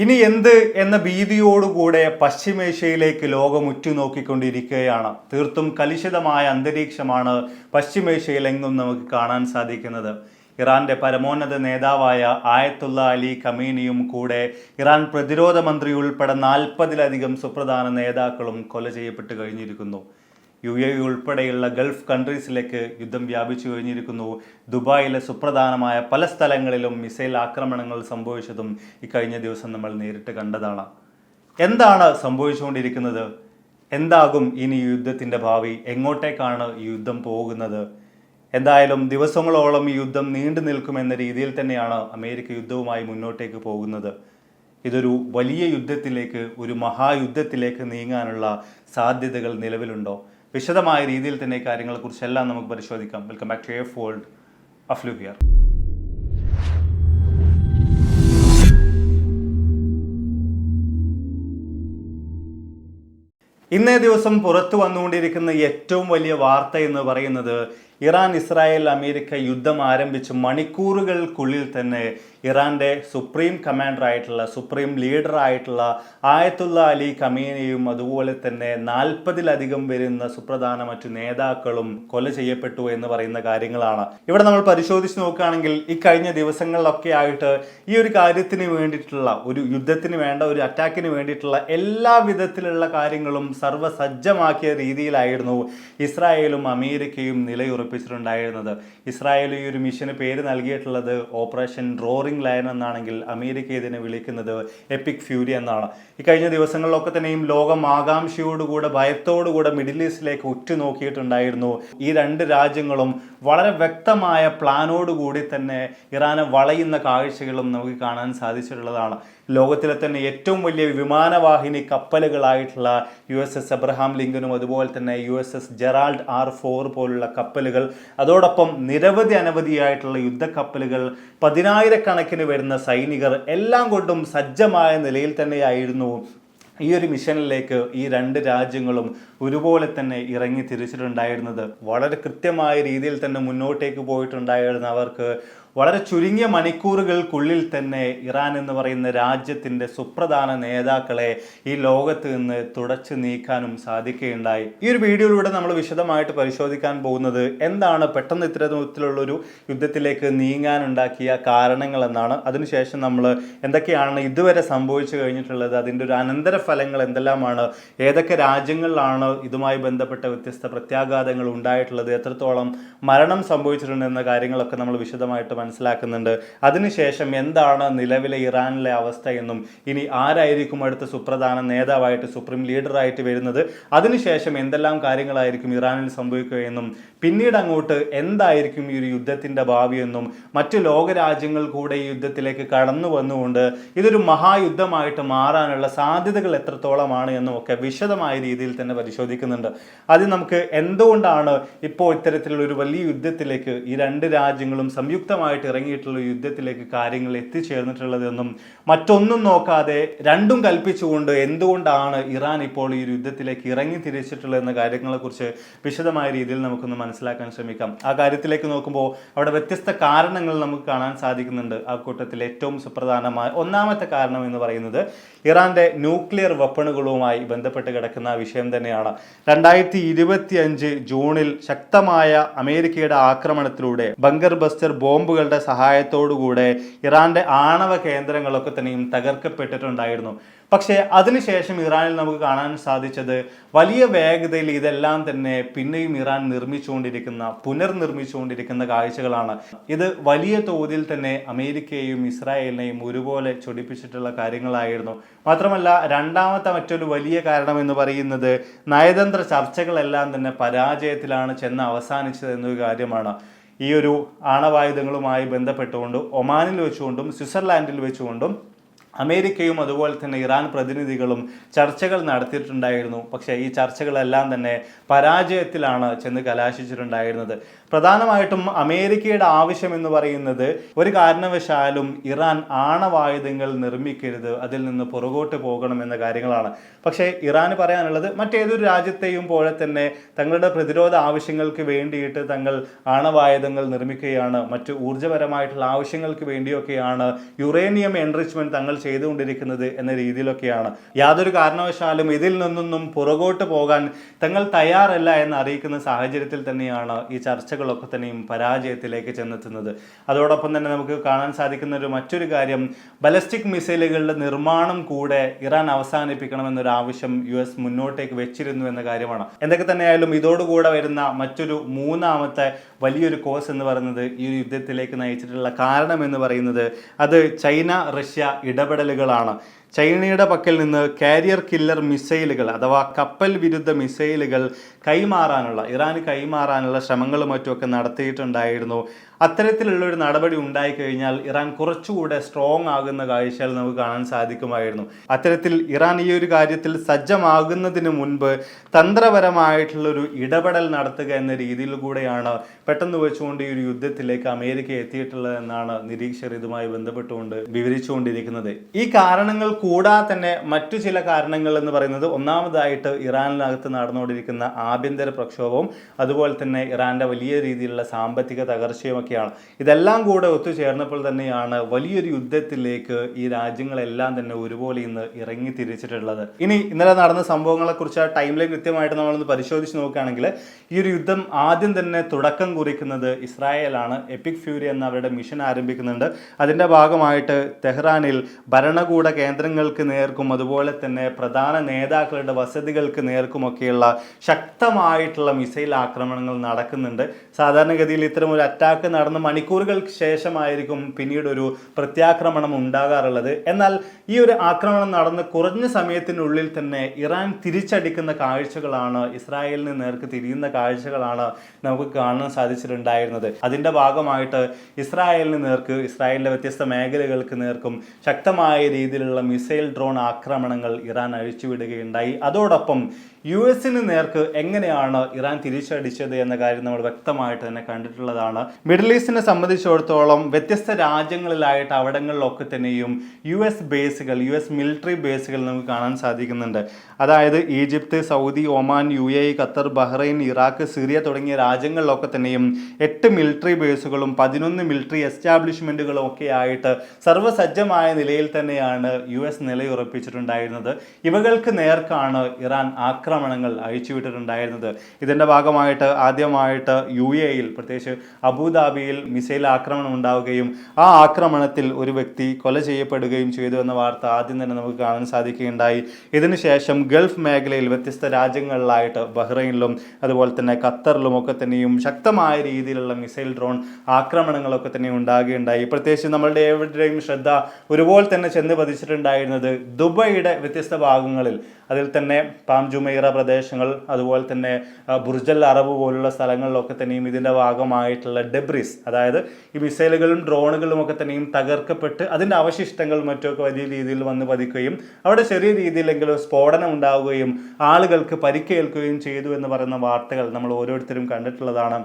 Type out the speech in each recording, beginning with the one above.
ഇനി എന്ത് എന്ന ഭീതിയോടുകൂടെ പശ്ചിമേഷ്യയിലേക്ക് ലോകം ഉറ്റുനോക്കിക്കൊണ്ടിരിക്കുകയാണ്. തീർത്തും കലുഷിതമായ അന്തരീക്ഷമാണ് പശ്ചിമേഷ്യയിലെങ്ങും നമുക്ക് കാണാൻ സാധിക്കുന്നത്. ഇറാന്റെ പരമോന്നത നേതാവായ ആയത്തുള്ള അലി ഖമീനിയും കൂടെ ഇറാൻ പ്രതിരോധ മന്ത്രി ഉൾപ്പെടെ 40-ലധികം സുപ്രധാന നേതാക്കളും കൊല ചെയ്യപ്പെട്ട് കഴിഞ്ഞിരിക്കുന്നു. UAE ഉൾപ്പെടെയുള്ള ഗൾഫ് കൺട്രീസിലേക്ക് യുദ്ധം വ്യാപിച്ചു കഴിഞ്ഞിരിക്കുന്നു. ദുബായിലെ സുപ്രധാനമായ പല സ്ഥലങ്ങളിലും മിസൈൽ ആക്രമണങ്ങൾ സംഭവിച്ചതും ഇക്കഴിഞ്ഞ ദിവസം നമ്മൾ നേരിട്ട് കണ്ടതാണ്. എന്താണ് സംഭവിച്ചുകൊണ്ടിരിക്കുന്നത്? എന്താകും ഇനി യുദ്ധത്തിൻ്റെ ഭാവി? എങ്ങോട്ടേക്കാണ് ഈ യുദ്ധം പോകുന്നത്? എന്തായാലും ദിവസങ്ങളോളം ഈ യുദ്ധം നീണ്ടു നിൽക്കുമെന്ന രീതിയിൽ തന്നെയാണ് അമേരിക്ക യുദ്ധവുമായി മുന്നോട്ടേക്ക് പോകുന്നത്. ഇതൊരു വലിയ യുദ്ധത്തിലേക്ക്, ഒരു മഹായുദ്ധത്തിലേക്ക് നീങ്ങാനുള്ള സാധ്യതകൾ നിലവിലുണ്ടോ? വിശദമായ രീതിയിൽ തന്നെ കാര്യങ്ങളെക്കുറിച്ചെല്ലാം നമുക്ക് പരിശോധിക്കാം. Welcome back to F world. അഫ്ലു ഹിയർ. ഇന്നേ ദിവസം പുറത്തു വന്നുകൊണ്ടിരിക്കുന്ന ഏറ്റവും വലിയ വാർത്ത എന്ന് പറയുന്നത് ഇറാൻ, ഇസ്രായേൽ, അമേരിക്ക യുദ്ധം ആരംഭിച്ച് മണിക്കൂറുകൾക്കുള്ളിൽ തന്നെ ഇറാന്റെ സുപ്രീം കമാൻഡറായിട്ടുള്ള, സുപ്രീം ലീഡറായിട്ടുള്ള ആയത്തുള്ള അലി ഖമീനിയും അതുപോലെ തന്നെ 40-ലധികം വരുന്ന സുപ്രധാന മറ്റു നേതാക്കളും കൊല ചെയ്യപ്പെട്ടു എന്ന് പറയുന്ന കാര്യങ്ങളാണ്. ഇവിടെ നമ്മൾ പരിശോധിച്ച് നോക്കുകയാണെങ്കിൽ ഈ കഴിഞ്ഞ ദിവസങ്ങളിലൊക്കെ ആയിട്ട് ഈ ഒരു കാര്യത്തിന് വേണ്ടിയിട്ടുള്ള, ഒരു യുദ്ധത്തിന് വേണ്ട, ഒരു അറ്റാക്കിന് വേണ്ടിയിട്ടുള്ള എല്ലാ വിധത്തിലുള്ള കാര്യങ്ങളും സർവ്വസജ്ജമാക്കിയ രീതിയിലായിരുന്നു ഇസ്രായേലും അമേരിക്കയും നിലയുറപ്പിച്ചിട്ടുണ്ടായിരുന്നത്. ഇസ്രായേൽ ഈ ഒരു മിഷന് പേര് നൽകിയിട്ടുള്ളത് ഓപ്പറേഷൻ റോറിംഗ് ലയൺ എന്നാണെങ്കിൽ അമേരിക്ക ഇതിനെ വിളിക്കുന്നത് എപ്പിക് ഫ്യൂരി എന്നാണ്. ഈ കഴിഞ്ഞ ദിവസങ്ങളിലൊക്കെ തന്നെയും ലോകം ആകാംക്ഷയോടുകൂടെ, ഭയത്തോടുകൂടെ മിഡിൽ ഈസ്റ്റിലേക്ക് ഉറ്റുനോക്കിയിട്ടുണ്ടായിരുന്നു. ഈ രണ്ട് രാജ്യങ്ങളും വളരെ വ്യക്തമായ പ്ലാനോടുകൂടി തന്നെ ഇറാനെ വളയുന്ന കാഴ്ചകളും നമുക്ക് കാണാൻ സാധിച്ചിട്ടുള്ളതാണ്. ലോകത്തിലെ തന്നെ ഏറ്റവും വലിയ വിമാനവാഹിനി കപ്പലുകളായിട്ടുള്ള USS എബ്രഹാം ലിങ്കനും അതുപോലെ തന്നെ USS ജെറാൾഡ് R4 പോലുള്ള കപ്പലുകൾ, അതോടൊപ്പം അനവധിയായിട്ടുള്ള യുദ്ധക്കപ്പലുകൾ, 10,000-കണക്കിന് വരുന്ന സൈനികർ, എല്ലാം കൊണ്ടും സജ്ജമായ നിലയിൽ തന്നെയായിരുന്നു ഈ ഒരു മിഷനിലേക്ക് ഈ രണ്ട് രാജ്യങ്ങളും ഒരുപോലെ തന്നെ ഇറങ്ങി തിരിച്ചിട്ടുണ്ടായിരുന്നത്. വളരെ കൃത്യമായ രീതിയിൽ തന്നെ മുന്നോട്ടേക്ക് പോയിട്ടുണ്ടായിരുന്ന അവർക്ക് വളരെ ചുരുങ്ങിയ മണിക്കൂറുകൾക്കുള്ളിൽ തന്നെ ഇറാൻ എന്ന് പറയുന്ന രാജ്യത്തിൻ്റെ സുപ്രധാന നേതാക്കളെ ഈ ലോകത്ത് നിന്ന് തുടച്ചു നീക്കാനും സാധിക്കുകയുണ്ടായി. ഈ ഒരു വീഡിയോയിലൂടെ നമ്മൾ വിശദമായിട്ട് പരിശോധിക്കാൻ പോകുന്നത് എന്താണ് പെട്ടെന്ന് ഇത്തരത്തിലുള്ളൊരു യുദ്ധത്തിലേക്ക് നീങ്ങാനുണ്ടാക്കിയ കാരണങ്ങൾ എന്നാണ്. അതിനുശേഷം നമ്മൾ എന്തൊക്കെയാണ് ഇതുവരെ സംഭവിച്ചു കഴിഞ്ഞിട്ടുള്ളത്, അതിൻ്റെ ഒരു അനന്തരഫലങ്ങൾ എന്തെല്ലാമാണ്, ഏതൊക്കെ രാജ്യങ്ങളിലാണ് ഇതുമായി ബന്ധപ്പെട്ട വ്യത്യസ്ത പ്രത്യാഘാതങ്ങൾ ഉണ്ടായിട്ടുള്ളത്, എത്രത്തോളം മരണം സംഭവിച്ചിട്ടുണ്ട് എന്ന കാര്യങ്ങളൊക്കെ നമ്മൾ വിശദമായിട്ട് മനസ്സിലാക്കുന്നുണ്ട്. അതിനുശേഷം എന്താണ് നിലവിലെ ഇറാനിലെ അവസ്ഥ എന്നും, ഇനി ആരായിരിക്കും അടുത്ത സുപ്രധാന നേതാവായിട്ട്, സുപ്രീം ലീഡറായിട്ട് വരുന്നത്, അതിനുശേഷം എന്തെല്ലാം കാര്യങ്ങളായിരിക്കും ഇറാനിൽ സംഭവിക്കുകയെന്നും, പിന്നീട് അങ്ങോട്ട് എന്തായിരിക്കും ഈ ഒരു യുദ്ധത്തിൻ്റെ ഭാവിയെന്നും, മറ്റു ലോകരാജ്യങ്ങൾ കൂടെ ഈ യുദ്ധത്തിലേക്ക് കടന്നു വന്നുകൊണ്ട് ഇതൊരു മഹായുദ്ധമായിട്ട് മാറാനുള്ള സാധ്യതകൾ എത്രത്തോളമാണ് എന്നും ഒക്കെ വിശദമായ രീതിയിൽ തന്നെ പരിശോധിക്കുന്നുണ്ട്. ആദ്യം നമുക്ക് എന്തുകൊണ്ടാണ് ഇപ്പോൾ ഇത്തരത്തിലുള്ള ഒരു വലിയ യുദ്ധത്തിലേക്ക് ഈ രണ്ട് രാജ്യങ്ങളും സംയുക്തമായിട്ട് ഇറങ്ങിയിട്ടുള്ള യുദ്ധത്തിലേക്ക് കാര്യങ്ങൾ എത്തിച്ചേർന്നിട്ടുള്ളതെന്നും, മറ്റൊന്നും നോക്കാതെ രണ്ടും കൽപ്പിച്ചുകൊണ്ട് എന്തുകൊണ്ടാണ് ഇറാൻ ഇപ്പോൾ ഈ യുദ്ധത്തിലേക്ക് ഇറങ്ങി തിരിച്ചിട്ടുള്ളത് എന്ന കാര്യങ്ങളെക്കുറിച്ച് വിശദമായ രീതിയിൽ നമുക്കൊന്ന് മനസ്സിലാക്കാൻ ശ്രമിക്കാം. ആ കാര്യത്തിലേക്ക് നോക്കുമ്പോൾ അവിടെ വ്യത്യസ്ത കാരണങ്ങൾ നമുക്ക് കാണാൻ സാധിക്കുന്നുണ്ട്. ആ കൂട്ടത്തിൽ ഏറ്റവും സുപ്രധാനമായ ഒന്നാമത്തെ കാരണം എന്ന് പറയുന്നത് ഇറാന്റെ ന്യൂക്ലിയർ വെപ്പണുകളുമായി ബന്ധപ്പെട്ട് കിടക്കുന്ന വിഷയം തന്നെയാണ്. 2025 ജൂണിൽ ശക്തമായ അമേരിക്കയുടെ ആക്രമണത്തിലൂടെ ബങ്കർ ബസ്റ്റർ ബോംബുകളുടെ സഹായത്തോടുകൂടെ ഇറാന്റെ ആണവ കേന്ദ്രങ്ങളൊക്കെ തന്നെയും തകർക്കപ്പെട്ടിട്ടുണ്ടായിരുന്നു. പക്ഷേ അതിനുശേഷം ഇറാനിൽ നമുക്ക് കാണാൻ സാധിച്ചത് വലിയ വേഗതയിൽ ഇതെല്ലാം തന്നെ പിന്നെയും ഇറാൻ പുനർനിർമ്മിച്ചുകൊണ്ടിരിക്കുന്ന കാഴ്ചകളാണ്. ഇത് വലിയ തോതിൽ തന്നെ അമേരിക്കയെയും ഇസ്രായേലിനെയും ഒരുപോലെ ചൊടിപ്പിച്ചിട്ടുള്ള കാര്യങ്ങളായിരുന്നു. മാത്രമല്ല രണ്ടാമത്തെ മറ്റൊരു വലിയ കാരണം എന്ന് പറയുന്നത് നയതന്ത്ര ചർച്ചകളെല്ലാം തന്നെ പരാജയത്തിലാണ് ചെന്ന് അവസാനിച്ചത് എന്നൊരു കാര്യമാണ്. ഈ ഒരു ആണവായുധങ്ങളുമായി ബന്ധപ്പെട്ടുകൊണ്ട് ഒമാനിൽ വെച്ചുകൊണ്ടും സ്വിറ്റ്സർലാൻഡിൽ വെച്ചുകൊണ്ടും അമേരിക്കയും അതുപോലെ തന്നെ ഇറാൻ പ്രതിനിധികളും ചർച്ചകൾ നടത്തിയിട്ടുണ്ടായിരുന്നു. പക്ഷേ ഈ ചർച്ചകളെല്ലാം തന്നെ പരാജയത്തിലാണ് ചെന്ന് കലാശിച്ചിട്ടുണ്ടായിരുന്നത്. പ്രധാനമായിട്ടും അമേരിക്കയുടെ ആവശ്യം എന്ന് പറയുന്നത് ഒരു കാരണവശാലും ഇറാൻ ആണവായുധങ്ങൾ നിർമ്മിക്കരുത്, അതിൽ നിന്ന് പുറകോട്ട് പോകണം എന്ന കാര്യങ്ങളാണ്. പക്ഷേ ഇറാന് പറയാനുള്ളത് മറ്റേതൊരു രാജ്യത്തെയും പോലെ തന്നെ തങ്ങളുടെ പ്രതിരോധ ആവശ്യങ്ങൾക്ക് വേണ്ടിയിട്ട് തങ്ങൾ ആണവായുധങ്ങൾ നിർമ്മിക്കുകയാണ്, മറ്റ് ഊർജ്ജപരമായിട്ടുള്ള ആവശ്യങ്ങൾക്ക് വേണ്ടിയൊക്കെയാണ് യുറേനിയം എൻറിച്ച്മെന്റ് തങ്ങൾ ചെയ്തുകൊണ്ടിരിക്കുന്നത് എന്ന രീതിയിലൊക്കെയാണ്. യാതൊരു കാരണവശാലും ഇതിൽ നിന്നൊന്നും പുറകോട്ട് പോകാൻ തങ്ങൾ തയ്യാറല്ല എന്ന് അറിയിക്കുന്ന സാഹചര്യത്തിൽ തന്നെയാണ് ഈ ചർച്ചകളൊക്കെ തന്നെയും പരാജയത്തിലേക്ക് ചെന്നെത്തുന്നത്. അതോടൊപ്പം തന്നെ നമുക്ക് കാണാൻ സാധിക്കുന്ന മറ്റൊരു കാര്യം, ബലസ്റ്റിക് മിസൈലുകളുടെ നിർമ്മാണം കൂടെ ഇറാൻ അവസാനിപ്പിക്കണമെന്നൊരു ആവശ്യം US മുന്നോട്ടേക്ക് വെച്ചിരുന്നു എന്ന കാര്യമാണ്. എന്തൊക്കെ തന്നെയായാലും ഇതോടുകൂടെ വരുന്ന മറ്റൊരു മൂന്നാമത്തെ വലിയൊരു കോസ് എന്ന് പറയുന്നത്, ഈ ഒരു യുദ്ധത്തിലേക്ക് നയിച്ചിട്ടുള്ള കാരണം എന്ന് പറയുന്നത്, അത് ചൈന റഷ്യ ഇടപെടലുകളാണ്. ചൈനയുടെ പക്കൽ നിന്ന് കാരിയർ കില്ലർ മിസൈലുകൾ അഥവാ കപ്പൽ വിരുദ്ധ മിസൈലുകൾ ഇറാന് കൈമാറാനുള്ള ശ്രമങ്ങളും മറ്റുമൊക്കെ നടത്തിയിട്ടുണ്ടായിരുന്നു. അത്തരത്തിലുള്ളൊരു നടപടി ഉണ്ടായിക്കഴിഞ്ഞാൽ ഇറാൻ കുറച്ചുകൂടെ സ്ട്രോങ് ആകുന്ന കാഴ്ചകൾ നമുക്ക് കാണാൻ സാധിക്കുമായിരുന്നു. അത്തരത്തിൽ ഇറാൻ ഈ ഒരു കാര്യത്തിൽ സജ്ജമാകുന്നതിന് മുൻപ് തന്ത്രപരമായിട്ടുള്ളൊരു ഇടപെടൽ നടത്തുക എന്ന രീതിയിൽ കൂടെയാണ് പെട്ടെന്ന് വെച്ചുകൊണ്ട് ഈ ഒരു യുദ്ധത്തിലേക്ക് അമേരിക്ക എത്തിയിട്ടുള്ളതെന്നാണ് നിരീക്ഷകർ ഇതുമായി ബന്ധപ്പെട്ടുകൊണ്ട് വിവരിച്ചുകൊണ്ടിരിക്കുന്നത്. ഈ കാരണങ്ങൾ കൂടാതെ തന്നെ മറ്റു ചില കാരണങ്ങൾ എന്ന് പറയുന്നത്, ഒന്നാമതായിട്ട് ഇറാനിനകത്ത് നടന്നുകൊണ്ടിരിക്കുന്ന ആഭ്യന്തര പ്രക്ഷോഭവും അതുപോലെ തന്നെ ഇറാന്റെ വലിയ രീതിയിലുള്ള സാമ്പത്തിക തകർച്ചയും ഒക്കെയാണ്. ഇതെല്ലാം കൂടെ ഒത്തുചേർന്നപ്പോൾ തന്നെയാണ് വലിയൊരു യുദ്ധത്തിലേക്ക് ഈ രാജ്യങ്ങളെല്ലാം തന്നെ ഒരുപോലെ ഇന്ന് ഇറങ്ങി തിരിച്ചിട്ടുള്ളത്. ഇന്നലെ നടന്ന സംഭവങ്ങളെ കുറിച്ച് ടൈം ലൈൻ കൃത്യമായിട്ട് നമ്മളൊന്ന് പരിശോധിച്ച് നോക്കുകയാണെങ്കിൽ, ഈ ഒരു യുദ്ധം ആദ്യം തന്നെ തുടക്കം കുറിക്കുന്നത് ഇസ്രായേലാണ്. എപ്പിക് ഫ്യൂരി എന്ന അവരുടെ മിഷൻ ആരംഭിക്കുന്നുണ്ട്. അതിന്റെ ഭാഗമായിട്ട് തെഹ്റാനിൽ ഭരണകൂട കേന്ദ്രങ്ങൾക്ക് നേർക്കും അതുപോലെ തന്നെ പ്രധാന നേതാക്കളുടെ വസതികൾക്ക് നേർക്കുമൊക്കെയുള്ള ശക്തമായിട്ടുള്ള മിസൈൽ ആക്രമണങ്ങൾ നടക്കുന്നുണ്ട്. സാധാരണഗതിയിൽ ഇത്തരം ഒരു അറ്റാക്ക് നടന്ന് മണിക്കൂറുകൾക്ക് ശേഷമായിരിക്കും പിന്നീട് ഒരു പ്രത്യാക്രമണം ഉണ്ടാകാറുള്ളത്. എന്നാൽ ഈ ഒരു ആക്രമണം നടന്ന് കുറഞ്ഞ സമയത്തിനുള്ളിൽ തന്നെ ഇറാൻ തിരിച്ചടിക്കുന്ന കാഴ്ചകളാണ്, ഇസ്രായേലിന് നേർക്ക് തിരിയുന്ന കാഴ്ചകളാണ് നമുക്ക് കാണാൻ സാധിച്ചിട്ടുണ്ടായിരുന്നത്. അതിന്റെ ഭാഗമായിട്ട് ഇസ്രായേലിന് നേർക്ക്, ഇസ്രായേലിന്റെ വ്യത്യസ്ത മേഖലകൾക്ക് നേർക്കും ശക്തമായ രീതിയിലുള്ള മിസൈൽ ഡ്രോൺ ആക്രമണങ്ങൾ ഇറാൻ അഴിച്ചുവിടുകയുണ്ടായി. അതോടൊപ്പം US-ന് നേർക്ക് എങ്ങനെയാണ് ഇറാൻ തിരിച്ചടിച്ചത് എന്ന കാര്യം നമ്മൾ വ്യക്തമായിട്ട് തന്നെ കണ്ടിട്ടുള്ളതാണ്. മിഡിൽ ഈസ്റ്റിനെ സംബന്ധിച്ചിടത്തോളം വ്യത്യസ്ത രാജ്യങ്ങളിലായിട്ട് അവിടങ്ങളിലൊക്കെ തന്നെയും US മിലിറ്ററി ബേസുകൾ നമുക്ക് കാണാൻ സാധിക്കുന്നുണ്ട്. അതായത് Egypt, Saudi, Oman, UAE, Qatar, Bahrain, Iraq, Syria തുടങ്ങിയ രാജ്യങ്ങളിലൊക്കെ തന്നെയും 8 മിലിറ്ററി ബേസുകളും 11 മിലിറ്ററി എസ്റ്റാബ്ലിഷ്മെന്റുകളും ഒക്കെ ആയിട്ട് സർവ്വസജ്ജമായ നിലയിൽ തന്നെയാണ് US നിലയുറപ്പിച്ചിട്ടുണ്ടായിരുന്നത്. ഇവകൾക്ക് നേർക്കാണ് ഇറാൻ ആക്രമണങ്ങൾ അഴിച്ചുവിട്ടിട്ടുണ്ടായിരുന്നത്. ഇതിന്റെ ഭാഗമായിട്ട് ആദ്യമായിട്ട് UAE-യിൽ, പ്രത്യേകിച്ച് അബുദാബിയിൽ മിസൈൽ ആക്രമണം ഉണ്ടാവുകയും ആ ആക്രമണത്തിൽ ഒരു വ്യക്തി കൊല ചെയ്യപ്പെടുകയും ചെയ്തു എന്ന വാർത്ത ആദ്യം തന്നെ നമുക്ക് കാണാൻ സാധിക്കുകയുണ്ടായി. ഇതിനുശേഷം ഗൾഫ് മേഖലയിൽ വ്യത്യസ്ത രാജ്യങ്ങളിലായിട്ട് ബഹ്റൈനിലും അതുപോലെ തന്നെ ഖത്തറിലും ഒക്കെ തന്നെയും ശക്തമായ രീതിയിലുള്ള മിസൈൽ ഡ്രോൺ ആക്രമണങ്ങളൊക്കെ തന്നെ ഉണ്ടാകുകയുണ്ടായി. പ്രത്യേകിച്ച് നമ്മളുടെ എവിടെയും ശ്രദ്ധ ഒരുപോലെ തന്നെ ചെന്ന് പതിച്ചിട്ടുണ്ടായിരുന്നത് ദുബൈയുടെ വ്യത്യസ്ത ഭാഗങ്ങളിൽ, അതിൽ തന്നെ പാം ജുമൈറ പ്രദേശങ്ങൾ, അതുപോലെ തന്നെ ബുർജൽ അറബ് പോലുള്ള സ്ഥലങ്ങളിലൊക്കെ തന്നെയും ഇതിൻ്റെ ഭാഗമായിട്ടുള്ള ഡെബ്രിസ്, അതായത് ഈ മിസൈലുകളും ഡ്രോണുകളും ഒക്കെ തന്നെയും തകർക്കപ്പെട്ട് അതിൻ്റെ അവശിഷ്ടങ്ങൾ മറ്റൊക്കെ വലിയ രീതിയിൽ വന്ന് പതിക്കുകയും അവിടെ ചെറിയ രീതിയിലെങ്കിലും സ്ഫോടനം ഉണ്ടാവുകയും ആളുകൾക്ക് പരിക്കേൽക്കുകയും ചെയ്തു എന്ന് പറയുന്ന വാർത്തകൾ നമ്മൾ ഓരോരുത്തരും കണ്ടിട്ടുള്ളതാണ്.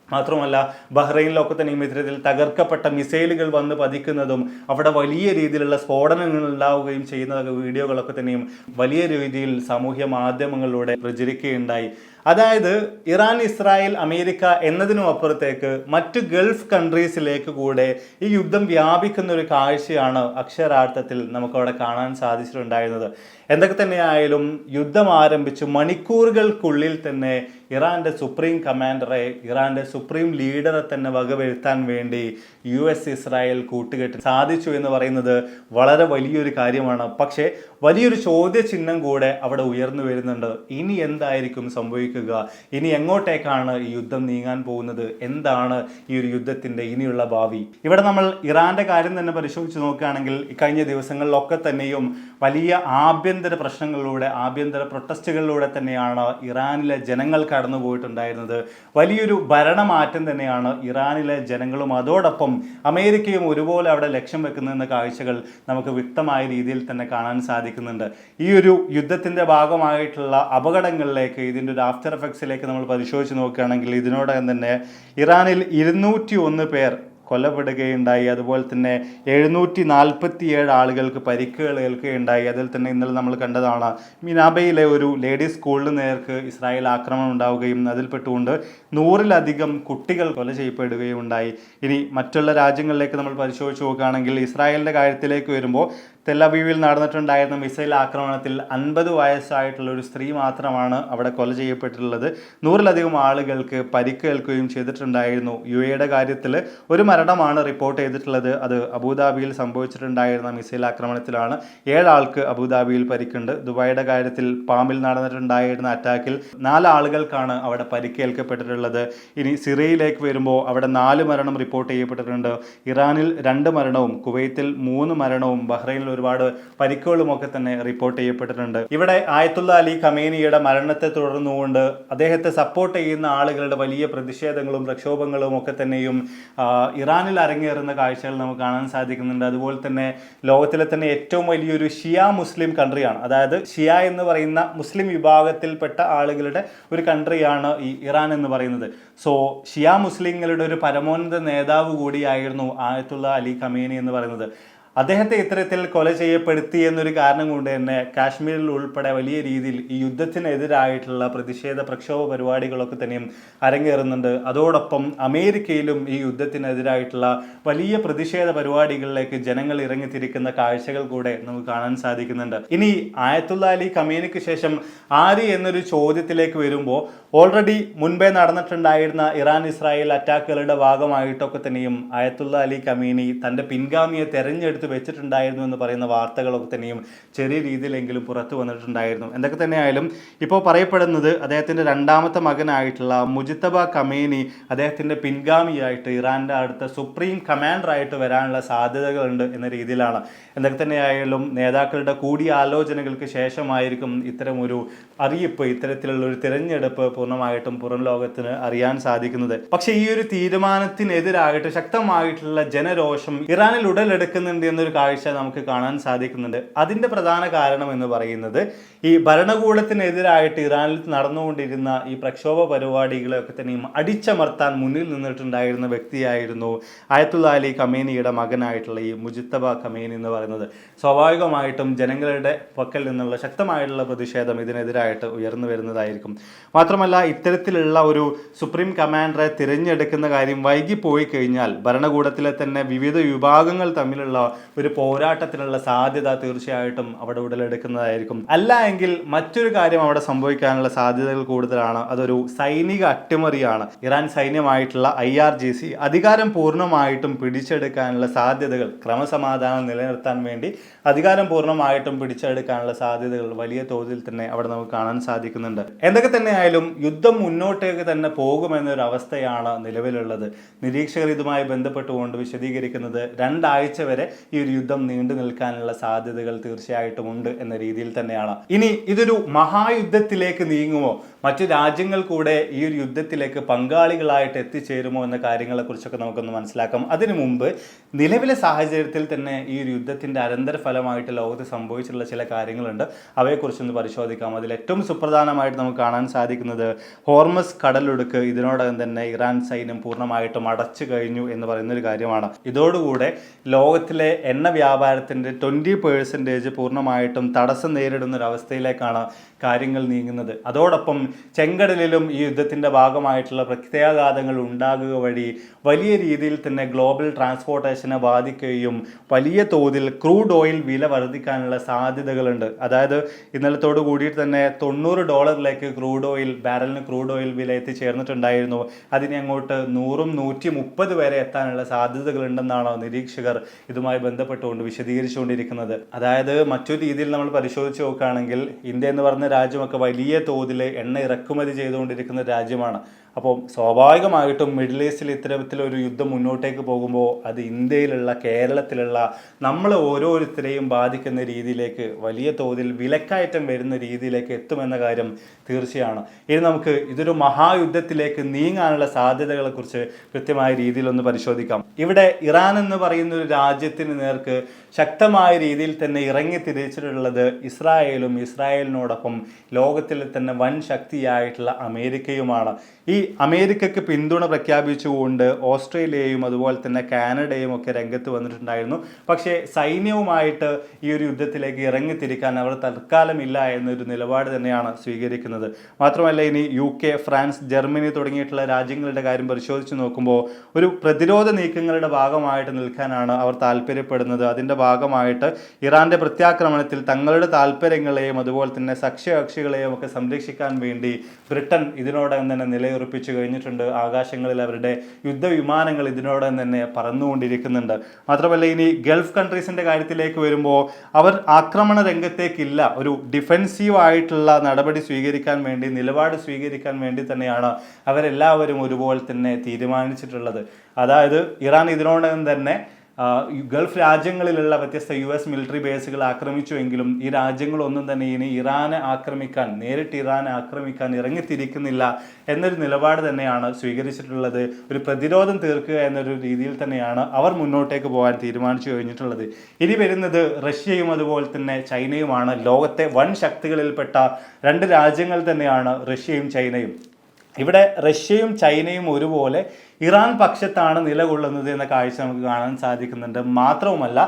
മാത്രമല്ല ബഹ്റൈനിലൊക്കെ തന്നെയും ഇത്തരത്തിൽ തകർക്കപ്പെട്ട മിസൈലുകൾ വന്ന് പതിക്കുന്നതും അവിടെ വലിയ രീതിയിലുള്ള സ്ഫോടനങ്ങൾ ഉണ്ടാവുകയും ചെയ്യുന്ന വീഡിയോകളൊക്കെ തന്നെയും വലിയ രീതിയിൽ സാമൂഹ്യ മാധ്യമങ്ങളിലൂടെ പ്രചരിക്കുകയുണ്ടായി. അതായത് ഇറാൻ, ഇസ്രായേൽ, അമേരിക്ക എന്നതിനും അപ്പുറത്തേക്ക് മറ്റ് ഗൾഫ് കൺട്രീസിലേക്ക് കൂടെ ഈ യുദ്ധം വ്യാപിക്കുന്ന ഒരു കാഴ്ചയാണ് അക്ഷരാർത്ഥത്തിൽ നമുക്കവിടെ കാണാൻ സാധിച്ചിട്ടുണ്ടായിരുന്നത്. എന്തൊക്കെ തന്നെയായാലും യുദ്ധം ആരംഭിച്ച് മണിക്കൂറുകൾക്കുള്ളിൽ തന്നെ ഇറാന്റെ സുപ്രീം കമാൻഡറെ, ഇറാന്റെ സുപ്രീം ലീഡറെ തന്നെ വകവരുത്താൻ വേണ്ടി US ഇസ്രായേൽ കൂട്ടുകെട്ട് സാധിച്ചു എന്ന് പറയുന്നത് വളരെ വലിയൊരു കാര്യമാണ്. പക്ഷേ വലിയൊരു ചോദ്യചിഹ്നം കൂടെ അവിടെ ഉയർന്നു വരുന്നുണ്ട്. ഇനി എന്തായിരിക്കും സംഭവിക്കുക? ഇനി എങ്ങോട്ടേക്കാണ് ഈ യുദ്ധം നീങ്ങാൻ പോകുന്നത്? എന്താണ് ഈ ഒരു യുദ്ധത്തിന്റെ ഇനിയുള്ള ഭാവി? ഇവിടെ നമ്മൾ ഇറാന്റെ കാര്യം തന്നെ പരിശോധിച്ച് നോക്കുകയാണെങ്കിൽ കഴിഞ്ഞ ദിവസങ്ങളിലൊക്കെ തന്നെയും വലിയ ആഭ്യന്തര പ്രശ്നങ്ങളിലൂടെ, ആഭ്യന്തര പ്രൊട്ടസ്റ്റുകളിലൂടെ തന്നെയാണ് ഇറാനിലെ ജനങ്ങൾ കടന്നു പോയിട്ടുണ്ടായിരുന്നത്. വലിയൊരു ഭരണമാറ്റം തന്നെയാണ് ഇറാനിലെ ജനങ്ങളും അതോടൊപ്പം അമേരിക്കയും ഒരുപോലെ അവിടെ ലക്ഷ്യം വെക്കുന്ന കാഴ്ചകൾ നമുക്ക് വ്യക്തമായ രീതിയിൽ തന്നെ കാണാൻ സാധിക്കുന്നുണ്ട്. ഈ ഒരു യുദ്ധത്തിന്റെ ഭാഗമായിട്ടുള്ള അപകടങ്ങളിലേക്ക്, ഇതിൻ്റെ ഒരു ആഫ്റ്റർ എഫക്ട്സിലേക്ക് നമ്മൾ പരിശോധിച്ച് നോക്കുകയാണെങ്കിൽ ഇതിനോടകം തന്നെ ഇറാനിൽ 201 പേർ കൊല്ലപ്പെടുകയുണ്ടായി. അതുപോലെ തന്നെ 747 ആളുകൾക്ക് പരിക്കുകൾ ഏൽക്കുകയുണ്ടായി. അതിൽ തന്നെ ഇന്നലെ നമ്മൾ കണ്ടതാണ് മിനാബയിലെ ഒരു ലേഡീസ് സ്കൂളിന് നേർക്ക് ഇസ്രായേൽ ആക്രമണം ഉണ്ടാവുകയും അതിൽപ്പെട്ടുകൊണ്ട് 100-ലധികം കുട്ടികൾ കൊല ചെയ്യപ്പെടുകയും ഉണ്ടായി. ഇനി മറ്റുള്ള രാജ്യങ്ങളിലേക്ക് നമ്മൾ പരിശോധിച്ച് നോക്കുകയാണെങ്കിൽ ഇസ്രായേലിൻ്റെ കാര്യത്തിലേക്ക് വരുമ്പോൾ തെല്ലവീവിൽ നടന്നിട്ടുണ്ടായിരുന്ന മിസൈൽ ആക്രമണത്തിൽ 50 വയസ്സായിട്ടുള്ള ഒരു സ്ത്രീ മാത്രമാണ് അവിടെ കൊല ചെയ്യപ്പെട്ടിട്ടുള്ളത്. 100-ലധികം ആളുകൾക്ക് പരിക്കേൽക്കുകയും ചെയ്തിട്ടുണ്ടായിരുന്നു. UAEയുടെ കാര്യത്തിൽ ഒരു മരണമാണ് റിപ്പോർട്ട് ചെയ്തിട്ടുള്ളത്. അത് അബുദാബിയിൽ സംഭവിച്ചിട്ടുണ്ടായിരുന്ന മിസൈൽ ആക്രമണത്തിലാണ്. 7 ആൾക്ക് അബുദാബിയിൽ പരിക്കുണ്ട്. ദുബായിയുടെ കാര്യത്തിൽ പാമിൽ നടന്നിട്ടുണ്ടായിരുന്ന അറ്റാക്കിൽ 4 ആളുകൾക്കാണ് അവിടെ പരിക്കേൽക്കപ്പെട്ടിട്ടുള്ളത്. ഇനി സിറിയയിലേക്ക് വരുമ്പോൾ അവിടെ 4 മരണം റിപ്പോർട്ട് ചെയ്യപ്പെട്ടിട്ടുണ്ട്. ഇറാനിൽ 2 മരണവും കുവൈത്തിൽ 3 മരണവും ബഹ്റൈനിൽ ഒരുപാട് പരിക്കുകളും ഒക്കെ തന്നെ റിപ്പോർട്ട് ചെയ്യപ്പെട്ടിട്ടുണ്ട്. ഇവിടെ ആയത്തുള്ള അലി ഖമേനിയുടെ മരണത്തെ തുടർന്നുകൊണ്ട് അദ്ദേഹത്തെ സപ്പോർട്ട് ചെയ്യുന്ന ആളുകളുടെ വലിയ പ്രതിഷേധങ്ങളും പ്രക്ഷോഭങ്ങളും ഒക്കെ തന്നെയും ഇറാനിൽ അരങ്ങേറുന്ന കാഴ്ചകൾ നമുക്ക് കാണാൻ സാധിക്കുന്നുണ്ട്. അതുപോലെ തന്നെ ലോകത്തിലെ തന്നെ ഏറ്റവും വലിയൊരു ഷിയ മുസ്ലിം കൺട്രിയാണ്, അതായത് ഷിയ എന്ന് പറയുന്ന മുസ്ലിം വിഭാഗത്തിൽപ്പെട്ട ആളുകളുടെ ഒരു കൺട്രിയാണ് ഈ ഇറാൻ എന്ന് പറയുന്നത്. സോ ഷിയ മുസ്ലിങ്ങളുടെ ഒരു പരമോന്നത നേതാവ് കൂടിയായിരുന്നു ആയത്തുള്ള അലി ഖമേനി എന്ന് പറയുന്നത്. അദ്ദേഹത്തെ ഇത്തരത്തിൽ കൊല ചെയ്യപ്പെടുത്തി എന്നൊരു കാരണം കൊണ്ട് തന്നെ കാശ്മീരിൽ ഉൾപ്പെടെ വലിയ രീതിയിൽ ഈ യുദ്ധത്തിനെതിരായിട്ടുള്ള പ്രതിഷേധ പ്രക്ഷോഭ പരിപാടികളൊക്കെ തന്നെയും അരങ്ങേറുന്നുണ്ട്. അതോടൊപ്പം അമേരിക്കയിലും ഈ യുദ്ധത്തിനെതിരായിട്ടുള്ള വലിയ പ്രതിഷേധ പരിപാടികളിലേക്ക് ജനങ്ങൾ ഇറങ്ങിത്തിരിക്കുന്ന കാഴ്ചകൾ കൂടെ നമുക്ക് കാണാൻ സാധിക്കുന്നുണ്ട്. ഇനി ആയത്തുള്ള അലി ഖമേനിക്ക് ശേഷം ആര് എന്നൊരു ചോദ്യത്തിലേക്ക് വരുമ്പോൾ ഓൾറെഡി മുൻപേ നടന്നിട്ടുണ്ടായിരുന്ന ഇറാൻ ഇസ്രായേൽ അറ്റാക്കുകളുടെ ഭാഗമായിട്ടൊക്കെ തന്നെയും ആയത്തുള്ള അലി ഖമേനി തൻ്റെ പിൻഗാമിയെ തെരഞ്ഞെടുത്ത് വെച്ചിട്ടുണ്ടായിരുന്നു എന്ന് പറയുന്ന വാർത്തകളൊക്കെ തന്നെയും ചെറിയ രീതിയിലെങ്കിലും പുറത്തു വന്നിട്ടുണ്ടായിരുന്നു. എന്തൊക്കെ തന്നെയായാലും ഇപ്പോൾ പറയപ്പെടുന്നത് അദ്ദേഹത്തിൻ്റെ 2ാമത്തെ മകനായിട്ടുള്ള മുജ്തബ ഖമേനി അദ്ദേഹത്തിൻ്റെ പിൻഗാമിയായിട്ട് ഇറാൻ്റെ അടുത്ത സുപ്രീം കമാൻഡറായിട്ട് വരാനുള്ള സാധ്യതകളുണ്ട് എന്ന രീതിയിലാണ്. എന്തൊക്കെ തന്നെയായാലും നേതാക്കളുടെ കൂടിയാലോചനകൾക്ക് ശേഷമായിരിക്കും ഇത്തരമൊരു അറിയിപ്പ്, ഇത്തരത്തിലുള്ള ഒരു തിരഞ്ഞെടുപ്പ് പൂർണ്ണമായിട്ടും പുറം ലോകത്തിന് അറിയാൻ സാധിക്കുന്നത്. പക്ഷേ ഈ ഒരു തീരുമാനത്തിനെതിരായിട്ട് ശക്തമായിട്ടുള്ള ജനരോഷം ഇറാനിൽ ഉടലെടുക്കുന്നുണ്ട് എന്നൊരു കാഴ്ച നമുക്ക് കാണാൻ സാധിക്കുന്നുണ്ട്. അതിൻ്റെ പ്രധാന കാരണം എന്ന് പറയുന്നത് ഈ ഭരണകൂടത്തിനെതിരായിട്ട് ഇറാനിൽ നടന്നുകൊണ്ടിരുന്ന ഈ പ്രക്ഷോഭ പരിപാടികളെയൊക്കെ തന്നെയും അടിച്ചമർത്താൻ മുന്നിൽ നിന്നിട്ടുണ്ടായിരുന്ന വ്യക്തിയായിരുന്നു ആയത്തുള്ള അലി ഖമേനിയുടെ മകനായിട്ടുള്ള ഈ മുജ്തബ ഖമേനി എന്ന് പറയുന്നത്. സ്വാഭാവികമായിട്ടും ജനങ്ങളുടെ പക്കൽ നിന്നുള്ള ശക്തമായിട്ടുള്ള പ്രതിഷേധം ഇതിനെതിരായിട്ട് ഉയർന്നു വരുന്നതായിരിക്കും. മാത്രമല്ല ഇത്തരത്തിലുള്ള ഒരു സുപ്രീം കമാൻഡറെ തിരഞ്ഞെടുക്കുന്ന കാര്യം വൈകിപ്പോയി കഴിഞ്ഞാൽ ഭരണകൂടത്തിലെ തന്നെ വിവിധ വിഭാഗങ്ങൾ തമ്മിലുള്ള ഒരു പോരാട്ടത്തിനുള്ള സാധ്യത തീർച്ചയായിട്ടും അവിടെ ഉടലെടുക്കുന്നതായിരിക്കും. അല്ല എങ്കിൽ മറ്റൊരു കാര്യം അവിടെ സംഭവിക്കാനുള്ള സാധ്യതകൾ കൂടുതലാണ്. അതൊരു സൈനിക അട്ടിമറിയാണ്. ഇറാൻ സൈന്യമായിട്ടുള്ള IRGC അധികാരം പൂർണ്ണമായിട്ടും പിടിച്ചെടുക്കാനുള്ള സാധ്യതകൾ, ക്രമസമാധാനം നിലനിർത്താൻ വേണ്ടി അധികാരം പൂർണ്ണമായിട്ടും പിടിച്ചെടുക്കാനുള്ള സാധ്യതകൾ വലിയ തോതിൽ തന്നെ അവിടെ നമുക്ക് കാണാൻ സാധിക്കുന്നുണ്ട്. എന്തൊക്കെ തന്നെയായാലും യുദ്ധം മുന്നോട്ടേക്ക് തന്നെ പോകുമെന്നൊരു അവസ്ഥയാണ് നിലവിലുള്ളത്. നിരീക്ഷകർ ഇതുമായി ബന്ധപ്പെട്ടുകൊണ്ട് വിശദീകരിക്കുന്നത് 2 ആഴ്ച വരെ ഈ ഒരു യുദ്ധം നീണ്ടു നിൽക്കാനുള്ള സാധ്യതകൾ തീർച്ചയായിട്ടും ഉണ്ട് എന്ന രീതിയിൽ തന്നെയാണ്. ഇനി ഇതൊരു മഹായുദ്ധത്തിലേക്ക് നീങ്ങുമോ, മറ്റു രാജ്യങ്ങൾ കൂടെ ഈ ഒരു യുദ്ധത്തിലേക്ക് പങ്കാളികളായിട്ട് എത്തിച്ചേരുമോ എന്ന കാര്യങ്ങളെ കുറിച്ചൊക്കെ നമുക്കൊന്ന് മനസ്സിലാക്കാം. അതിനു മുമ്പ് നിലവിലെ സാഹചര്യത്തിൽ തന്നെ ഈ ഒരു യുദ്ധത്തിൻ്റെ അനന്തരഫലമായിട്ട് ലോകത്ത് സംഭവിച്ചിട്ടുള്ള ചില കാര്യങ്ങളുണ്ട്, അവയെക്കുറിച്ചൊന്ന് പരിശോധിക്കാം. അതിൽ ഏറ്റവും സുപ്രധാനമായിട്ട് നമുക്ക് കാണാൻ സാധിക്കുന്നത് ഹോർമസ് കടലൊടുക്ക് ഇതിനോടകം തന്നെ ഇറാൻ സൈന്യം പൂർണ്ണമായിട്ടും അടച്ചു കഴിഞ്ഞു എന്ന് പറയുന്നൊരു കാര്യമാണ്. ഇതോടുകൂടെ ലോകത്തിലെ എണ്ണ വ്യാപാരത്തിൻ്റെ 20% പൂർണ്ണമായിട്ടും തടസ്സം നേരിടുന്ന ഒരു അവസ്ഥയിലേക്കാണ് കാര്യങ്ങൾ നീങ്ങുന്നത്. അതോടൊപ്പം ചെങ്കടലിലും ഈ യുദ്ധത്തിൻ്റെ ഭാഗമായിട്ടുള്ള പ്രത്യാഘാതങ്ങൾ ഉണ്ടാകുക വഴി വലിയ രീതിയിൽ തന്നെ ഗ്ലോബൽ ട്രാൻസ്പോർട്ടേഷനെ ബാധിക്കുകയും വലിയ തോതിൽ ക്രൂഡ് ഓയിൽ വില വർദ്ധിക്കാനുള്ള സാധ്യതകളുണ്ട്. അതായത് ഇന്നലത്തോടു കൂടിയിട്ട് തന്നെ $90 ക്രൂഡ് ഓയിൽ ബാരലിന് ക്രൂഡ് ഓയിൽ വില എത്തിച്ചേർന്നിട്ടുണ്ടായിരുന്നു. അതിനെ അങ്ങോട്ട് 100-130 വരെ എത്താനുള്ള സാധ്യതകളുണ്ടെന്നാണ് നിരീക്ഷകർ ഇതുമായി ബന്ധപ്പെട്ടുകൊണ്ട് വിശദീകരിച്ചുകൊണ്ടിരിക്കുന്നത്. അതായത് മറ്റൊരു രീതിയിൽ നമ്മൾ പരിശോധിച്ച് നോക്കുകയാണെങ്കിൽ ഇന്ത്യ എന്ന് പറഞ്ഞ രാജ്യമൊക്കെ വലിയ തോതിൽ എണ്ണ ഇറക്കുമതി ചെയ്തുകൊണ്ടിരിക്കുന്ന രാജ്യമാണ്. അപ്പോൾ സ്വാഭാവികമായിട്ടും മിഡിൽ ഈസ്റ്റിൽ ഇത്തരത്തിലൊരു യുദ്ധം മുന്നോട്ടേക്ക് പോകുമ്പോൾ അത് ഇന്ത്യയിലുള്ള കേരളത്തിലുള്ള നമ്മൾ ഓരോരുത്തരെയും ബാധിക്കുന്ന രീതിയിലേക്ക് വലിയ തോതിൽ വിലക്കയറ്റം വരുന്ന രീതിയിലേക്ക് എത്തുമെന്ന കാര്യം തീർച്ചയാണ്. ഇനി നമുക്ക് ഇതൊരു മഹായുദ്ധത്തിലേക്ക് നീങ്ങാനുള്ള സാധ്യതകളെക്കുറിച്ച് കൃത്യമായ രീതിയിലൊന്ന് പരിശോധിക്കാം. ഇവിടെ ഇറാൻ എന്ന് പറയുന്ന ഒരു രാജ്യത്തിന് നേർക്ക് ശക്തമായ രീതിയിൽ തന്നെ ഇറങ്ങി തിരിച്ചിട്ടുള്ളത് ഇസ്രായേലും ഇസ്രായേലിനോടൊപ്പം ലോകത്തിലെ തന്നെ വൻ ശക്തിയായിട്ടുള്ള അമേരിക്കയുമാണ്. ഈ അമേരിക്കയ്ക്ക് പിന്തുണ പ്രഖ്യാപിച്ചുകൊണ്ട് ഓസ്ട്രേലിയയും അതുപോലെ തന്നെ കാനഡയും ഒക്കെ രംഗത്ത് വന്നിട്ടുണ്ടായിരുന്നു. പക്ഷേ സൈന്യവുമായിട്ട് ഈ ഒരു യുദ്ധത്തിലേക്ക് ഇറങ്ങിത്തിരിക്കാൻ അവർ തൽക്കാലമില്ല എന്നൊരു നിലപാട് തന്നെയാണ് സ്വീകരിക്കുന്നത്. മാത്രമല്ല ഇനി UK, ഫ്രാൻസ്, ജർമ്മനി തുടങ്ങിയിട്ടുള്ള രാജ്യങ്ങളുടെ കാര്യം പരിശോധിച്ച് നോക്കുമ്പോൾ ഒരു പ്രതിരോധ നീക്കങ്ങളുടെ ഭാഗമായിട്ട് നിൽക്കാനാണ് അവർ താല്പര്യപ്പെടുന്നത്. അതിൻ്റെ ഭാഗമായിട്ട് ഇറാന്റെ പ്രത്യാക്രമണത്തിൽ തങ്ങളുടെ താല്പര്യങ്ങളെയും അതുപോലെ തന്നെ സഖ്യകക്ഷികളെയും ഒക്കെ സംരക്ഷിക്കാൻ വേണ്ടി ബ്രിട്ടൻ ഇതിനോടകം തന്നെ നിലയുറപ്പിച്ചു കഴിഞ്ഞിട്ടുണ്ട്. ആകാശങ്ങളിൽ അവരുടെ യുദ്ധവിമാനങ്ങൾ ഇതിനോടകം തന്നെ പറന്നുകൊണ്ടിരിക്കുന്നുണ്ട്. മാത്രമല്ല ഇനി ഗൾഫ് കൺട്രീസിന്റെ കാര്യത്തിലേക്ക് വരുമ്പോൾ അവർ ആക്രമണ രംഗത്തേക്കില്ല, ഒരു ഡിഫെൻസീവ് ആയിട്ടുള്ള നടപടി സ്വീകരിക്കാൻ വേണ്ടി, നിലപാട് സ്വീകരിക്കാൻ വേണ്ടി തന്നെയാണ് അവരെല്ലാവരും ഒരുപോലെ തന്നെ തീരുമാനിച്ചിട്ടുള്ളത്. അതായത് ഇറാൻ ഇതിനോടകം തന്നെ ഗൾഫ് രാജ്യങ്ങളിലുള്ള വ്യത്യസ്ത US മിലിറ്ററി ബേസുകൾ ആക്രമിച്ചുവെങ്കിലും ഈ രാജ്യങ്ങളൊന്നും തന്നെ ഇനി നേരിട്ട് ഇറാനെ ആക്രമിക്കാൻ ഇറങ്ങിത്തിരിക്കുന്നില്ല എന്നൊരു നിലപാട് തന്നെയാണ് സ്വീകരിച്ചിട്ടുള്ളത്. ഒരു പ്രതിരോധം തീർക്കുക എന്നൊരു രീതിയിൽ തന്നെയാണ് അവർ മുന്നോട്ടേക്ക് പോകാൻ തീരുമാനിച്ചു കഴിഞ്ഞിട്ടുള്ളത്. ഇനി വരുന്നത് റഷ്യയും അതുപോലെ തന്നെ ചൈനയുമാണ്. ലോകത്തെ വൻ ശക്തികളിൽപ്പെട്ട രണ്ട് രാജ്യങ്ങൾ തന്നെയാണ് റഷ്യയും ചൈനയും. ഇവിടെ റഷ്യയും ചൈനയും ഒരുപോലെ ഇറാൻ പക്ഷത്താണ് നിലകൊള്ളുന്നത് എന്ന കാഴ്ച നമുക്ക് കാണാൻ സാധിക്കുന്നുണ്ട്. മാത്രവുമല്ല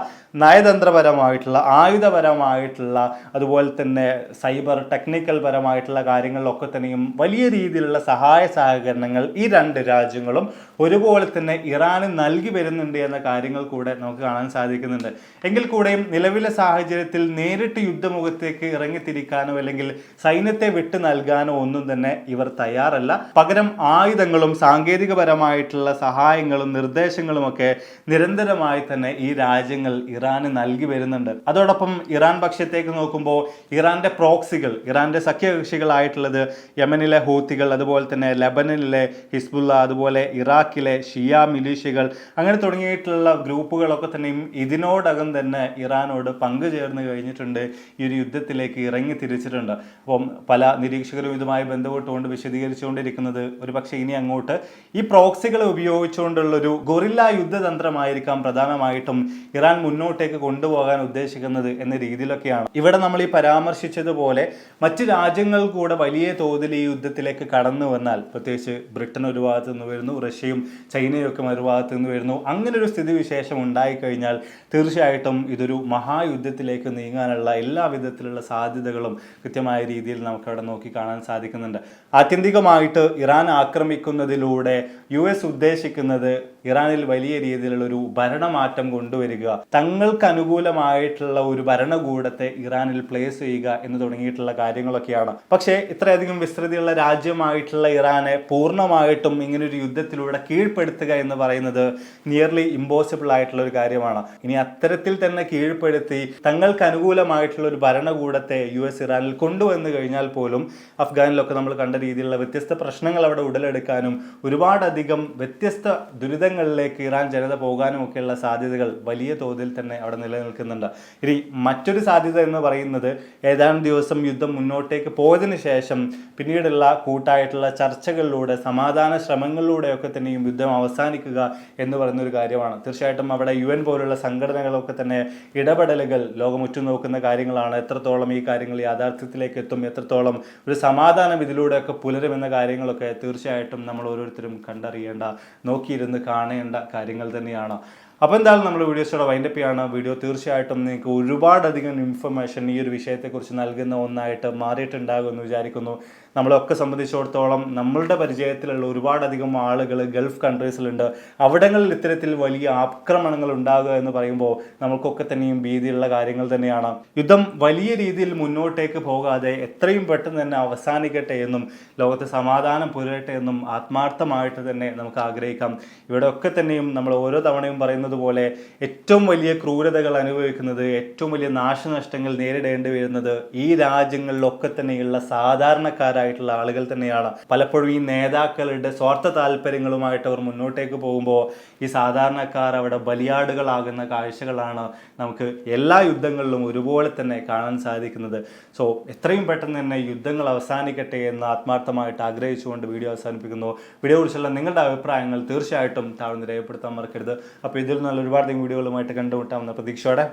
നയതന്ത്രപരമായിട്ടുള്ള, ആയുധപരമായിട്ടുള്ള, അതുപോലെ തന്നെ സൈബർ ടെക്നിക്കൽ പരമായിട്ടുള്ള കാര്യങ്ങളിലൊക്കെ തന്നെയും വലിയ രീതിയിലുള്ള സഹായ സഹകരണങ്ങൾ ഈ രണ്ട് രാജ്യങ്ങളും ഒരുപോലെ തന്നെ ഇറാന് നൽകി വരുന്നുണ്ട് എന്ന കാര്യങ്ങൾ കൂടെ നമുക്ക് കാണാൻ സാധിക്കുന്നുണ്ട്. എങ്കിൽ കൂടെയും നിലവിലെ സാഹചര്യത്തിൽ നേരിട്ട് യുദ്ധമുഖത്തേക്ക് ഇറങ്ങിത്തിരിക്കാനോ അല്ലെങ്കിൽ സൈന്യത്തെ വിട്ടു നൽകാനോ ഒന്നും തന്നെ ഇവർ തയ്യാറല്ല. പകരം ആയുധങ്ങളും സാങ്കേതികപരമായിട്ടുള്ള സഹായങ്ങളും നിർദ്ദേശങ്ങളും ഒക്കെ നിരന്തരമായി തന്നെ ഈ രാജ്യങ്ങൾ ഇറാന് നൽകി വരുന്നുണ്ട്. അതോടൊപ്പം ഇറാൻ പക്ഷത്തേക്ക് നോക്കുമ്പോൾ ഇറാന്റെ പ്രോക്സികൾ, ഇറാന്റെ സഖ്യകക്ഷികളായിട്ടുള്ളത് യമനിലെ ഹൂത്തികൾ, അതുപോലെ തന്നെ ലെബനനിലെ ഹിസ്ബുള്ള, അതുപോലെ ഇറാഖിലെ ഷിയ മിലീഷ്യകൾ, അങ്ങനെ തുടങ്ങിയിട്ടുള്ള ഗ്രൂപ്പുകളൊക്കെ തന്നെയും ഇതിനോടകം തന്നെ ഇറാനോട് പങ്കുചേർന്ന് കഴിഞ്ഞിട്ടുണ്ട്, ഈ ഒരു യുദ്ധത്തിലേക്ക് ഇറങ്ങി തിരിച്ചിട്ടുണ്ട്. അപ്പം പല നിരീക്ഷകരും ഇതുമായി ബന്ധപ്പെട്ടുകൊണ്ട് വിശദീകരിച്ചുകൊണ്ടിരിക്കുന്നത് ഒരു പക്ഷേ ഇനി അങ്ങോട്ട് ഈ പ്രോക്സികളെ ഉപയോഗിച്ചുകൊണ്ടുള്ളൊരു ഗൊറില്ല യുദ്ധതന്ത്രമായിരിക്കാം പ്രധാനമായിട്ടും ഇറാൻ മുന്നോട്ടേക്ക് കൊണ്ടുപോകാൻ ഉദ്ദേശിക്കുന്നത് എന്ന രീതിയിലൊക്കെയാണ്. ഇവിടെ നമ്മൾ ഈ പരാമർശിച്ചതുപോലെ മറ്റ് രാജ്യങ്ങൾ കൂടെ വലിയ തോതിൽ ഈ യുദ്ധത്തിലേക്ക് കടന്നു വന്നാൽ, പ്രത്യേകിച്ച് ബ്രിട്ടൻ ഒരു ഭാഗത്ത് നിന്ന് വരുന്നു, റഷ്യയും ചൈനയും ഒക്കെ മറുഭാഗത്ത് നിന്ന് വരുന്നു, അങ്ങനെ ഒരു സ്ഥിതിവിശേഷം ഉണ്ടായിക്കഴിഞ്ഞാൽ തീർച്ചയായിട്ടും ഇതൊരു മഹായുദ്ധത്തിലേക്ക് നീങ്ങാനുള്ള എല്ലാ വിധത്തിലുള്ള സാധ്യതകളും കൃത്യമായ രീതിയിൽ നമുക്കവിടെ നോക്കി കാണാൻ സാധിക്കുന്നുണ്ട്. ആത്യന്തികമായിട്ട് ഇറാൻ ആക്രമിക്കുന്നതിലൂടെ US ഉദ്ദേശിക്കുന്നത് ഇറാനിൽ വലിയ രീതിയിലുള്ള ഒരു ഭരണമാറ്റം കൊണ്ടുവരിക, തങ്ങൾക്ക് അനുകൂലമായിട്ടുള്ള ഒരു ഭരണകൂടത്തെ ഇറാനിൽ പ്ലേസ് ചെയ്യുക എന്ന് തുടങ്ങിയിട്ടുള്ള കാര്യങ്ങളൊക്കെയാണ്. പക്ഷേ ഇത്രയധികം വിസ്തൃതിയുള്ള രാജ്യമായിട്ടുള്ള ഇറാനെ പൂർണ്ണമായിട്ടും ഇങ്ങനൊരു യുദ്ധത്തിലൂടെ കീഴ്പ്പെടുത്തുക എന്ന് പറയുന്നത് നിയർലി ഇമ്പോസിബിൾ ആയിട്ടുള്ള ഒരു കാര്യമാണ്. ഇനി അത്തരത്തിൽ തന്നെ കീഴ്പ്പെടുത്തി തങ്ങൾക്ക് അനുകൂലമായിട്ടുള്ള ഒരു ഭരണകൂടത്തെ US ഇറാനിൽ കൊണ്ടുവന്നു കഴിഞ്ഞാൽ പോലും അഫ്ഗാനിലൊക്കെ നമ്മൾ കണ്ട രീതിയിലുള്ള വ്യത്യസ്ത പ്രശ്നങ്ങൾ അവിടെ ഉടലെടുക്കാനും ഒരുപാടധികം വ്യത്യസ്ത ദുരിതങ്ങളിലേക്ക് ഇറാൻ ജനത പോകാനും ഒക്കെയുള്ള സാധ്യതകൾ വലിയ തോതിൽ തന്നെ അവിടെ നിലനിൽക്കുന്നുണ്ട്. ഇനി മറ്റൊരു സാധ്യത എന്ന് പറയുന്നത് ഏതാനും ദിവസം യുദ്ധം മുന്നോട്ടേക്ക് പോയതിനു ശേഷം പിന്നീടുള്ള കൂട്ടായിട്ടുള്ള ചർച്ചകളിലൂടെ, സമാധാന ശ്രമങ്ങളിലൂടെയൊക്കെ തന്നെയും യുദ്ധം അവസാനിക്കുക എന്ന് പറയുന്നൊരു കാര്യമാണ്. തീർച്ചയായിട്ടും അവിടെ UN പോലുള്ള സംഘടനകളൊക്കെ തന്നെ ഇടപെടലുകൾ ലോകം ഉറ്റുനോക്കുന്ന കാര്യങ്ങളാണ്. എത്രത്തോളം ഈ കാര്യങ്ങൾ യാഥാർത്ഥ്യത്തിലേക്ക് എത്തും, എത്രത്തോളം ഒരു സമാധാനം ഇതിലൂടെയൊക്കെ പുലരുമെന്ന കാര്യങ്ങളൊക്കെ തീർച്ചയായിട്ടും നമ്മൾ ഓരോരുത്തരും കണ്ടറിയേണ്ട, നോക്കിയിരുന്ന് കാണേണ്ട കാര്യങ്ങൾ തന്നെയാണ്. അപ്പോൾ എന്തായാലും നമ്മൾ വീഡിയോസോടെ വൈൻഡപ്പ് ചെയ്യാണ്. വീഡിയോ തീർച്ചയായിട്ടും നിങ്ങൾക്ക് ഒരുപാടധികം ഇൻഫർമേഷൻ ഈ ഒരു വിഷയത്തെക്കുറിച്ച് നൽകുന്ന ഒന്നായിട്ട് മാറിയിട്ടുണ്ടാകുമെന്ന് വിചാരിക്കുന്നു. നമ്മളൊക്കെ സംബന്ധിച്ചിടത്തോളം നമ്മളുടെ പരിചയത്തിലുള്ള ഒരുപാടധികം ആളുകൾ ഗൾഫ് കൺട്രീസിലുണ്ട്. അവിടങ്ങളിൽ ഇത്തരത്തിൽ വലിയ ആക്രമണങ്ങൾ ഉണ്ടാകുക എന്ന് പറയുമ്പോൾ നമുക്കൊക്കെ തന്നെയും ഭീതിയുള്ള കാര്യങ്ങൾ തന്നെയാണ്. യുദ്ധം വലിയ രീതിയിൽ മുന്നോട്ടേക്ക് പോകാതെ എത്രയും പെട്ടെന്ന് തന്നെ അവസാനിക്കട്ടെ എന്നും ലോകത്ത് സമാധാനം പുലരട്ടെ എന്നും ആത്മാർത്ഥമായിട്ട് തന്നെ നമുക്ക് ആഗ്രഹിക്കാം. ഇവിടെയൊക്കെ തന്നെയും നമ്മൾ ഓരോ തവണയും പറയുന്നത് പോലെ ഏറ്റവും വലിയ ക്രൂരതകൾ അനുഭവിക്കുന്നത്, ഏറ്റവും വലിയ നാശനഷ്ടങ്ങൾ നേരിടേണ്ടി വരുന്നത് ഈ രാജ്യങ്ങളിലൊക്കെ തന്നെയുള്ള സാധാരണക്കാരായിട്ടുള്ള ആളുകൾ തന്നെയാണ്. പലപ്പോഴും ഈ നേതാക്കളുടെ സ്വാർത്ഥ താല്പര്യങ്ങളുമായിട്ട് അവർ മുന്നോട്ടേക്ക് പോകുമ്പോൾ ഈ സാധാരണക്കാർ അവിടെ ബലിയാടുകളാകുന്ന കാഴ്ചകളാണ് നമുക്ക് എല്ലാ യുദ്ധങ്ങളിലും ഒരുപോലെ തന്നെ കാണാൻ സാധിക്കുന്നത്. സോ എത്രയും പെട്ടെന്ന് തന്നെ യുദ്ധങ്ങൾ അവസാനിക്കട്ടെ എന്ന് ആത്മാർത്ഥമായിട്ട് ആഗ്രഹിച്ചുകൊണ്ട് വീഡിയോ അവസാനിപ്പിക്കുന്നു. വീഡിയോ കുറിച്ചുള്ള നിങ്ങളുടെ അഭിപ്രായങ്ങൾ തീർച്ചയായിട്ടും താഴ്ന്ന് രേഖപ്പെടുത്താൻ മറക്കരുത്. അപ്പോൾ ഇതിൽ നല്ല ഒരുപാട് വീഡിയോകളുമായിട്ട് കണ്ടുമുട്ടാമെന്ന പ്രതീക്ഷയോടെ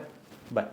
ബൈ.